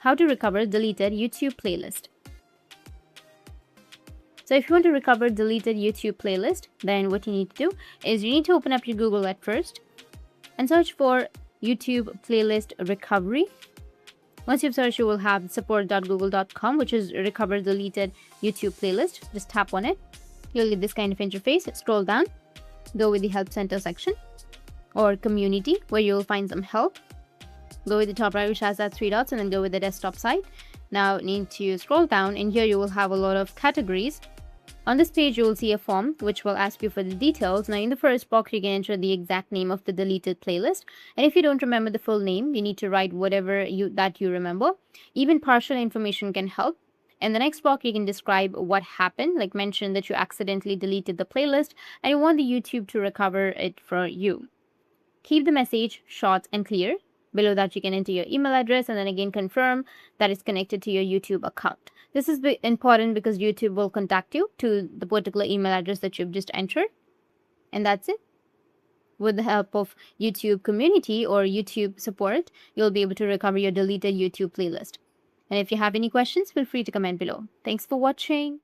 how to recover deleted YouTube playlist. So if you want to recover deleted YouTube playlist, then what you need to do is you need to open up your Google at first and search for YouTube playlist recovery. Once you've searched, you will have support.google.com, which is recover deleted YouTube playlist. Just tap on it. You'll get this kind of interface. Scroll down, go with the help center section or community, where you'll find some help. Go with the top right, which has that 3 dots, and then go with the desktop side. Now need to scroll down, and here you will have a lot of categories. On this page, you will see a form which will ask you for the details. Now, in the first box, you can enter the exact name of the deleted playlist. And if you don't remember the full name, you need to write whatever you remember. Even partial information can help. In the next box, you can describe what happened, like mention that you accidentally deleted the playlist and you want the YouTube to recover it for you. Keep the message short and clear. Below that, you can enter your email address and then again confirm that it's connected to your YouTube account. This is important because YouTube will contact you to the particular email address that you've just entered. And that's it. With the help of YouTube community or YouTube support, you'll be able to recover your deleted YouTube playlist. And if you have any questions, feel free to comment below. Thanks for watching.